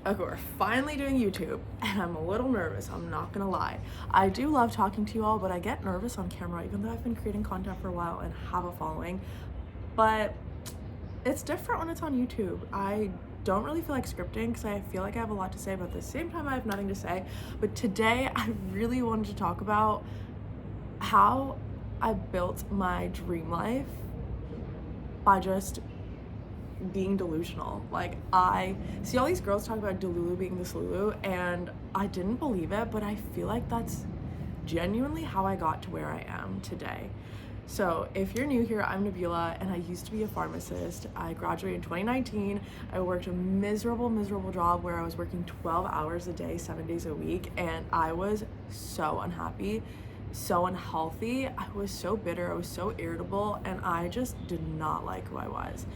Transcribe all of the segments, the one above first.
Okay, we're finally doing YouTube, and I'm a little nervous, I'm not gonna lie. I do love talking to you all, but I get nervous on camera, even though I've been creating content for a while and have a following. But it's different when it's on YouTube. I don't really feel like scripting because I feel like I have a lot to say, but at the same time, I have nothing to say. But today, I really wanted to talk about how I built my dream life by just being delusional. Like, I see all these girls talk about Delulu being this Lulu, and I didn't believe it, but I feel like that's genuinely how I got to where I am today. So if you're new here, I'm Nabila, and I used to be a pharmacist. I graduated in 2019. I worked a miserable job where I was working 12 hours a day, 7 days a week, and I was so unhappy, so unhealthy. I was so bitter, I was so irritable, and I just did not like who I was.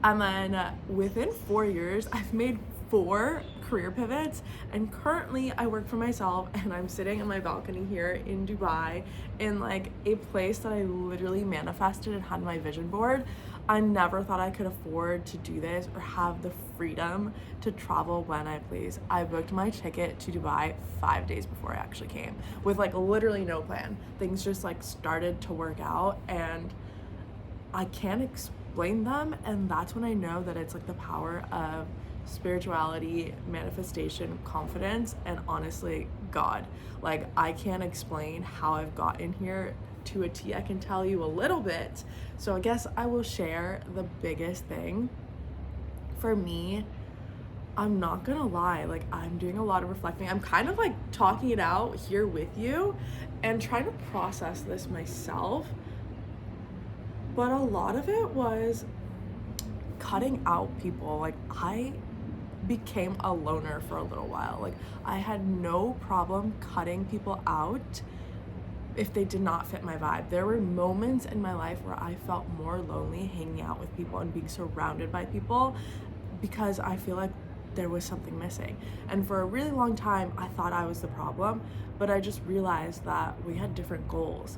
And then within 4 years, I've made 4 career pivots, and currently I work for myself, and I'm sitting on my balcony here in Dubai in like a place that I literally manifested and had my vision board. I never thought I could afford to do this or have the freedom to travel when I please. I booked my ticket to Dubai 5 days before I actually came with like literally no plan. Things just like started to work out, and I can't explain them, and that's when I know that it's like the power of spirituality, manifestation, confidence, and honestly, God. Like, I can't explain how I've gotten here to a T. I can tell you a little bit. So I guess I will share the biggest thing. For me, I'm not gonna lie, like, I'm doing a lot of reflecting. I'm kind of like talking it out here with you and trying to process this myself. But a lot of it was cutting out people. Like, I became a loner for a little while. Like, I had no problem cutting people out if they did not fit my vibe. There were moments in my life where I felt more lonely hanging out with people and being surrounded by people because I feel like there was something missing. And for a really long time, I thought I was the problem, but I just realized that we had different goals.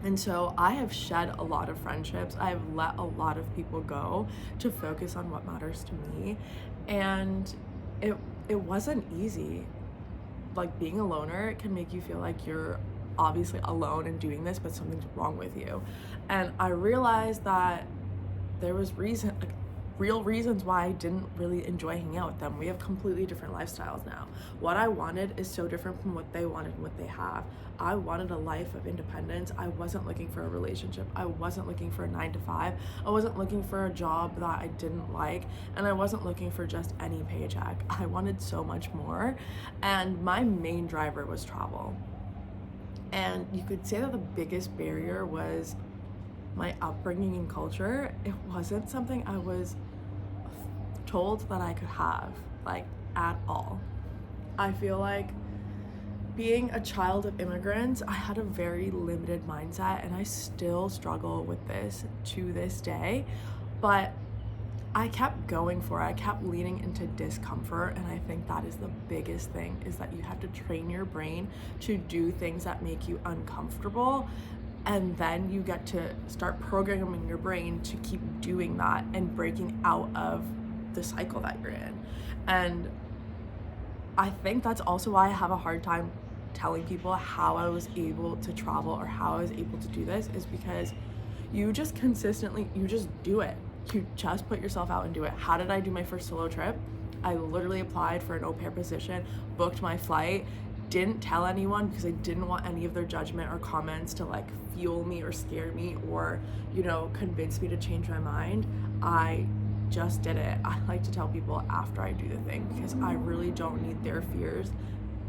And so I have shed a lot of friendships. I have let a lot of people go to focus on what matters to me. And it wasn't easy. Like, being a loner can make you feel like you're obviously alone and doing this, but something's wrong with you. And I realized that there was real reasons why I didn't really enjoy hanging out with them. We have completely different lifestyles now. What I wanted is so different from what they wanted and what they have. I wanted a life of independence. I wasn't looking for a relationship. I wasn't looking for a 9 to 5. I wasn't looking for a job that I didn't like, and I wasn't looking for just any paycheck. I wanted so much more, and my main driver was travel. And you could say that the biggest barrier was my upbringing and culture. It wasn't something I was told that I could have, like, at all. I feel like being a child of immigrants, I had a very limited mindset, and I still struggle with this to this day, but I kept going for it. I kept leaning into discomfort, and I think that is the biggest thing, is that you have to train your brain to do things that make you uncomfortable, and then you get to start programming your brain to keep doing that and breaking out of the cycle that you're in. And I think that's also why I have a hard time telling people how I was able to travel or how I was able to do this, is because you just consistently, you just do it. You just put yourself out and do it. How did I do my first solo trip? I literally applied for an au pair position, booked my flight, didn't tell anyone because I didn't want any of their judgment or comments to like fuel me or scare me or, you know, convince me to change my mind. I just did it. I like to tell people after I do the thing, because I really don't need their fears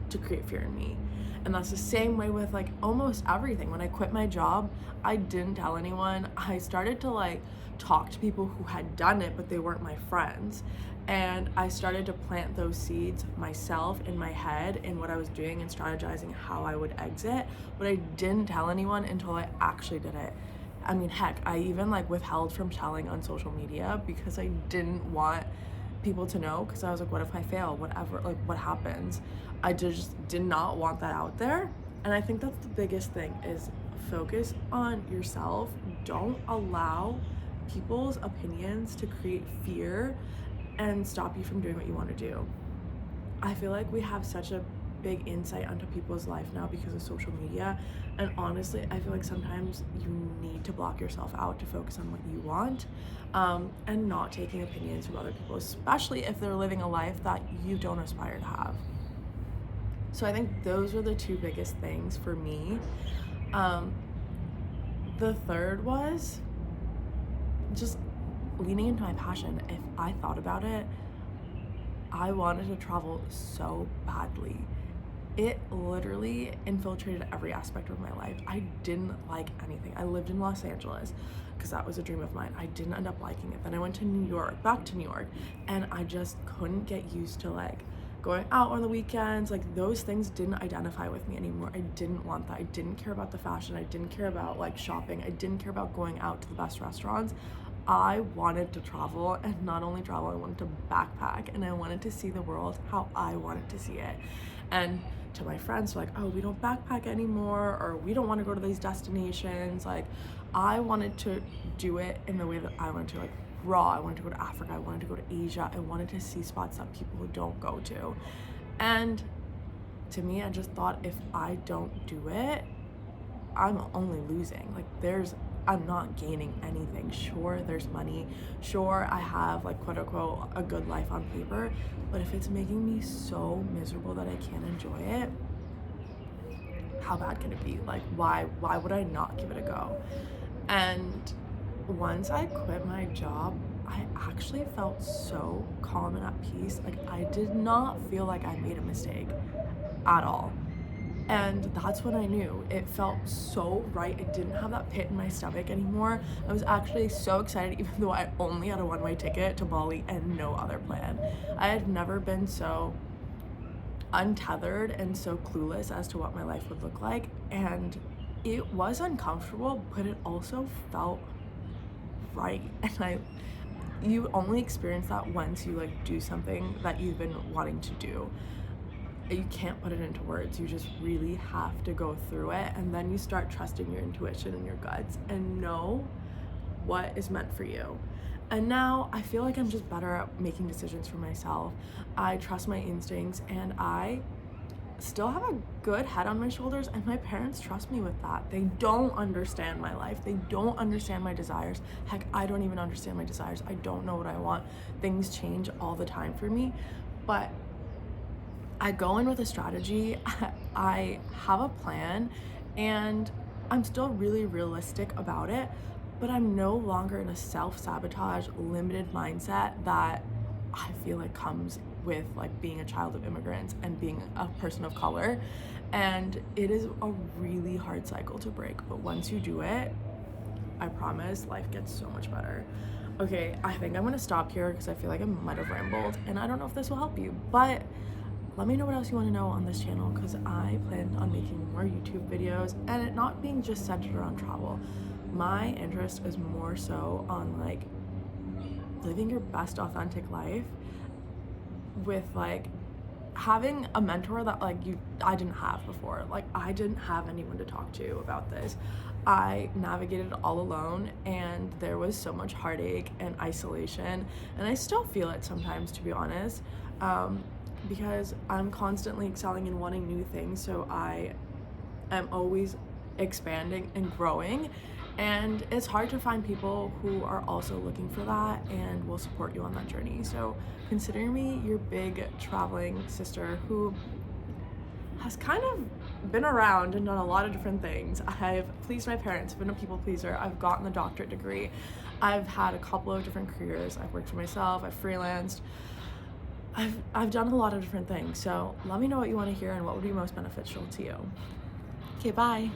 to create fear in me. And that's the same way with like almost everything. When I quit my job, I didn't tell anyone. I started to like talk to people who had done it, but they weren't my friends. And I started to plant those seeds myself in my head in what I was doing and strategizing how I would exit. But I didn't tell anyone until I actually did it. I mean, heck, I even like withheld from telling on social media because I didn't want people to know, because I was like, what if I fail? Whatever, like, what happens? I just did not want that out there. And I think that's the biggest thing, is focus on yourself. Don't allow people's opinions to create fear and stop you from doing what you want to do. I feel like we have such a big insight onto people's life now because of social media, and honestly I feel like sometimes you need to block yourself out to focus on what you want, and not taking opinions from other people, especially if they're living a life that you don't aspire to have. So I think those were the two biggest things for me. The third was just leaning into my passion. If I thought about it, I wanted to travel so badly. It literally infiltrated every aspect of my life. I didn't like anything. I lived in Los Angeles because that was a dream of mine. I didn't end up liking it. Then I went to New York, back to New York, and I just couldn't get used to like going out on the weekends. Like those things didn't identify with me anymore. I didn't want that. I didn't care about the fashion. I didn't care about like shopping. I didn't care about going out to the best restaurants. I wanted to travel, and not only travel, I wanted to backpack, and I wanted to see the world how I wanted to see it. And to my friends, like, oh, we don't backpack anymore, or we don't want to go to these destinations. Like, I wanted to do it in the way that I wanted to, like raw. I wanted to go to Africa. I wanted to go to Asia. I wanted to see spots that people who don't go to. And to me, I just thought, if I don't do it, I'm only losing. Like I'm not gaining anything. Sure, there's money. Sure, I have like quote unquote a good life on paper, but if it's making me so miserable that I can't enjoy it, how bad can it be? Like why would I not give it a go? And once I quit my job, I actually felt so calm and at peace. Like I did not feel like I made a mistake at all. And that's when I knew it felt so right. It didn't have that pit in my stomach anymore. I was actually so excited, even though I only had a one-way ticket to Bali and no other plan. I had never been so untethered and so clueless as to what my life would look like. And it was uncomfortable, but it also felt right. And you only experience that once you like do something that you've been wanting to do. You can't put it into words. You just really have to go through it, and then you start trusting your intuition and your guts and know what is meant for you. And now I feel like I'm just better at making decisions for myself. I trust my instincts, and I still have a good head on my shoulders, and my parents trust me with that. They don't understand my life. They don't understand my desires. Heck, I don't even understand my desires. I don't know what I want. Things change all the time for me, but I go in with a strategy. I have a plan, and I'm still really realistic about it, but I'm no longer in a self-sabotage, limited mindset that I feel like comes with like being a child of immigrants and being a person of color. And it is a really hard cycle to break, but once you do it, I promise life gets so much better. Okay, I think I'm gonna stop here because I feel like I might have rambled, and I don't know if this will help you, but let me know what else you want to know on this channel, because I plan on making more YouTube videos and it not being just centered around travel. My interest is more so on like living your best authentic life with like having a mentor that like I didn't have before. Like I didn't have anyone to talk to about this. I navigated it all alone, and there was so much heartache and isolation, and I still feel it sometimes, to be honest. Because I'm constantly excelling and wanting new things, so I am always expanding and growing, and it's hard to find people who are also looking for that and will support you on that journey. So consider me your big traveling sister who has kind of been around and done a lot of different things. I've pleased my parents, been a people pleaser, I've gotten a doctorate degree, I've had a couple of different careers, I've worked for myself, I've freelanced, I've done a lot of different things. So let me know what you want to hear and what would be most beneficial to you. Okay, bye.